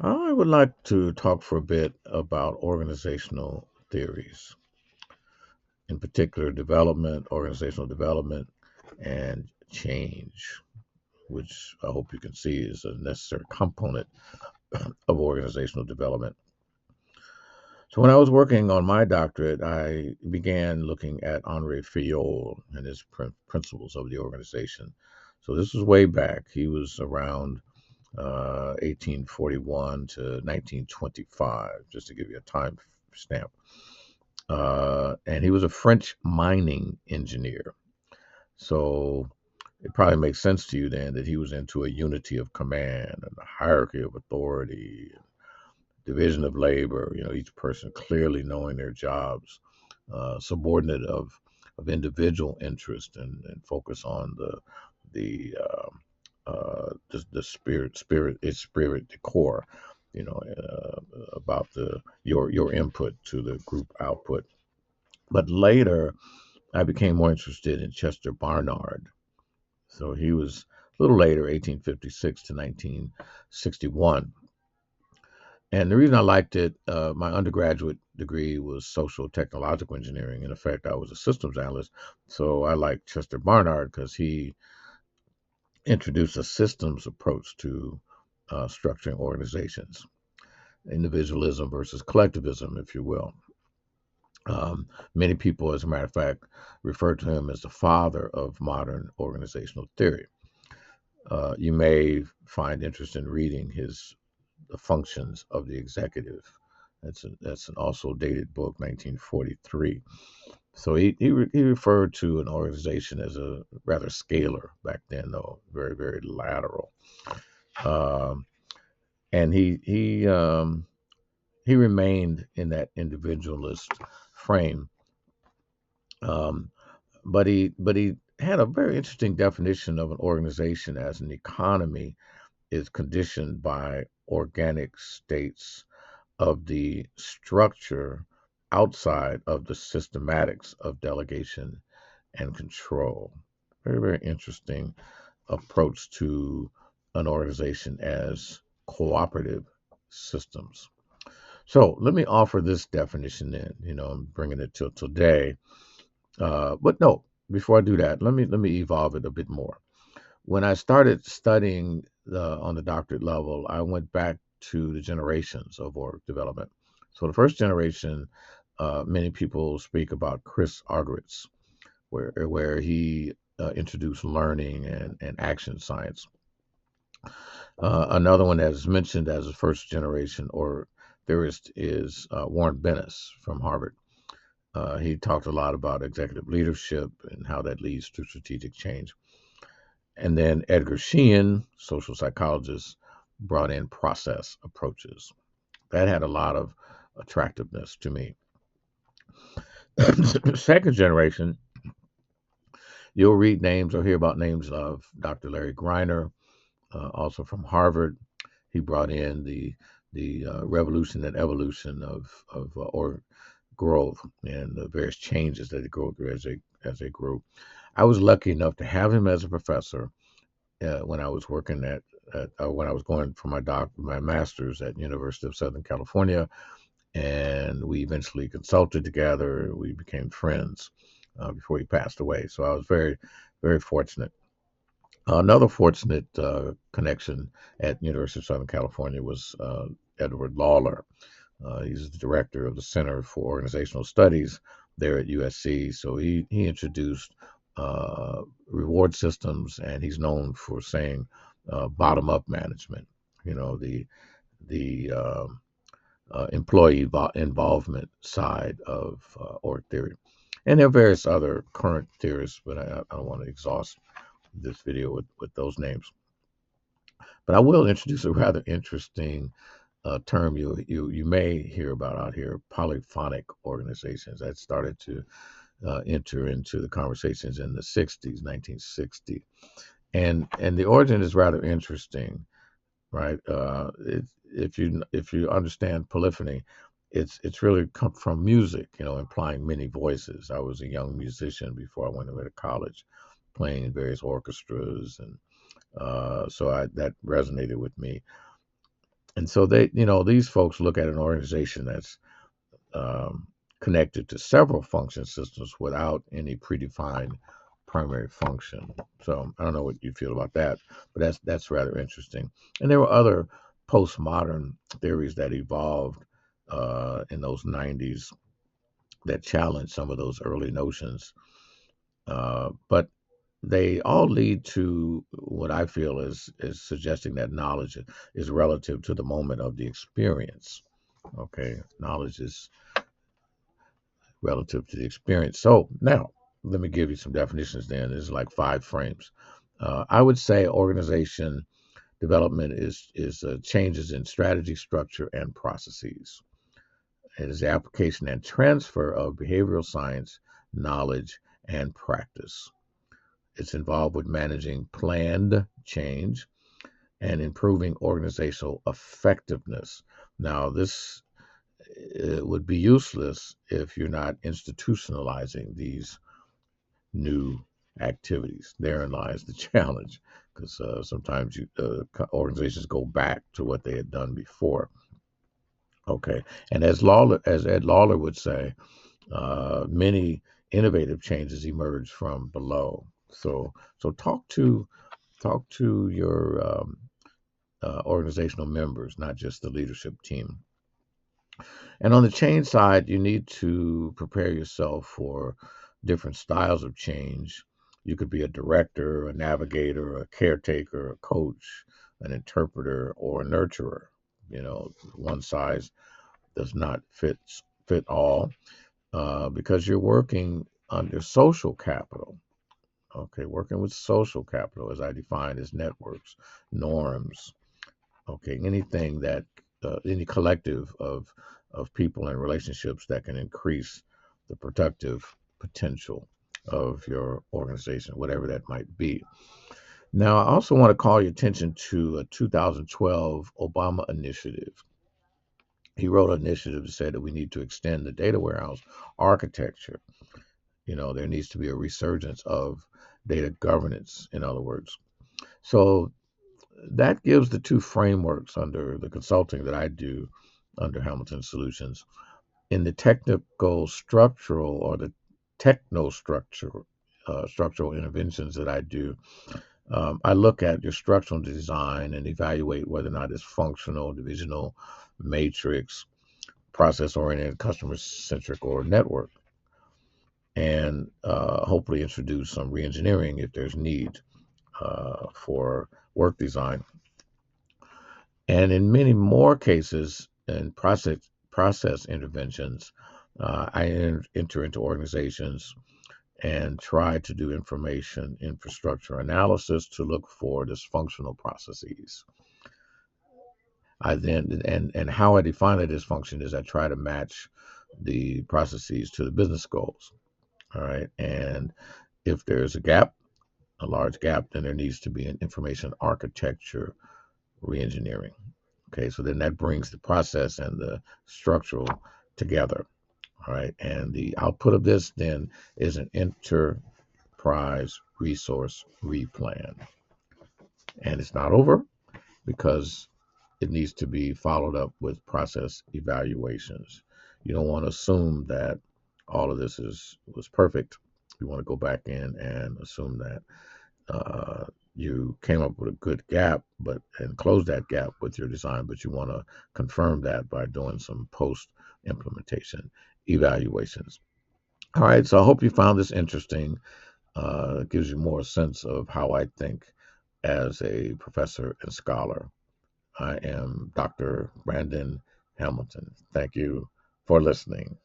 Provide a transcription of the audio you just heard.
I would like to talk for a bit about organizational theories, in particular organizational development, and change, which I hope you can see is a necessary component of organizational development. So, when I was working on my doctorate, I began looking at Henri Fayol and his principles of the organization. So, this was way back. He was around 1841 to 1925, just to give you a time stamp. And he was a French mining engineer. So it probably makes sense to you then that he was into a unity of command and a hierarchy of authority, division of labor, each person clearly knowing their jobs, subordinate of individual interest and focus on the spirit, the core, about your input to the group output. But later, I became more interested in Chester Barnard. So he was a little later, 1856 to 1961. And the reason I liked it, my undergraduate degree was social technological engineering. In effect, I was a systems analyst. So I liked Chester Barnard because he introduced a systems approach to structuring organizations, individualism versus collectivism, if you will. Many people, as a matter of fact, refer to him as the father of modern organizational theory. You may find interest in reading his The Functions of the Executive. That's an also dated book, 1943. So he referred to an organization as a rather scalar back then, though very very lateral. Um, and he remained in that individualist frame, um, but he had a very interesting definition of an organization as an economy is conditioned by organic states of the structure outside of the systematics of delegation and control. Very, very interesting approach to an organization as cooperative systems. So let me offer this definition then. I'm bringing it till today. But no, before I do that, let me evolve it a bit more. When I started studying on the doctorate level, I went back to the generations of org development. So the first generation, many people speak about Chris Argyris, where he introduced learning and action science. Another one that is mentioned as a first generation or theorist is Warren Bennis from Harvard. He talked a lot about executive leadership and how that leads to strategic change. And then Edgar Sheehan, social psychologist, brought in process approaches. That had a lot of attractiveness to me. Second generation, you'll read names or hear about names of Dr. Larry Greiner, also from Harvard. He brought in the revolution and evolution of or growth and the various changes that they go through as they grew. I was lucky enough to have him as a professor when I was working when I was going for my master's at University of Southern California, and we eventually consulted together. We became friends before he passed away. So I was very, very fortunate. Another fortunate connection at University of Southern California was Edward Lawler. He's the director of the Center for Organizational Studies there at USC. So he introduced reward systems, and he's known for saying bottom up management. The employee involvement side of org theory. And there are various other current theorists, but I don't want to exhaust this video with those names. But I will introduce a rather interesting term you may hear about out here: polyphonic organizations. That started to enter into the conversations in the '60s, 1960, and the origin is rather interesting, right? If you understand polyphony, it's really come from music, implying many voices. I was a young musician before I went away to college, playing in various orchestras, and that resonated with me. And so these folks look at an organization that's um, connected to several function systems without any predefined primary function. So I don't know what you feel about that, but that's rather interesting. And there were other postmodern theories that evolved in those 90s that challenged some of those early notions. But they all lead to what I feel is suggesting that knowledge is relative to the moment of the experience. Okay, knowledge is relative to the experience. So now, let me give you some definitions. Then there's like 5 frames. I would say organization development is changes in strategy, structure, and processes. It is the application and transfer of behavioral science, knowledge, and practice. It's involved with managing planned change and improving organizational effectiveness. Now, this would be useless if you're not institutionalizing these new activities. Therein lies the challenge, because sometimes organizations go back to what they had done before. Okay, and as Ed Lawler would say, many innovative changes emerge from below. So talk to your organizational members, not just the leadership team. And on the change side, you need to prepare yourself for different styles of change. You could be a director, a navigator, a caretaker, a coach, an interpreter, or a nurturer. One size does not fit all, because you're working under social capital. Okay, working with social capital, as I define as networks, norms. Okay, anything that any collective of people and relationships that can increase the productive potential of your organization, whatever that might be. Now, I also want to call your attention to a 2012 Obama initiative. He wrote an initiative that said that we need to extend the data warehouse architecture. There needs to be a resurgence of data governance, in other words. So that gives the 2 frameworks under the consulting that I do under Hamilton Solutions. In the technical structural or the techno structural structural interventions that I do, I look at your structural design and evaluate whether or not it's functional, divisional, matrix, process oriented, customer centric, or network, and hopefully introduce some reengineering if there's need for work design. And in many more cases, in process interventions, I enter into organizations and try to do information infrastructure analysis to look for dysfunctional processes. I then and how I define a dysfunction is I try to match the processes to the business goals. All right, and if there's a large gap, then there needs to be an information architecture reengineering. Okay, so then that brings the process and the structural together. All right, and the output of this then is an enterprise resource replan. And it's not over, because it needs to be followed up with process evaluations. You don't want to assume that all of this was perfect. You want to go back in and assume that you came up with a good gap, and close that gap with your design, but you want to confirm that by doing some post implementation evaluations. All right, so I hope you found this interesting. It gives you more sense of how I think as a professor and scholar. I am Dr. Brandon Hamilton. Thank you for listening.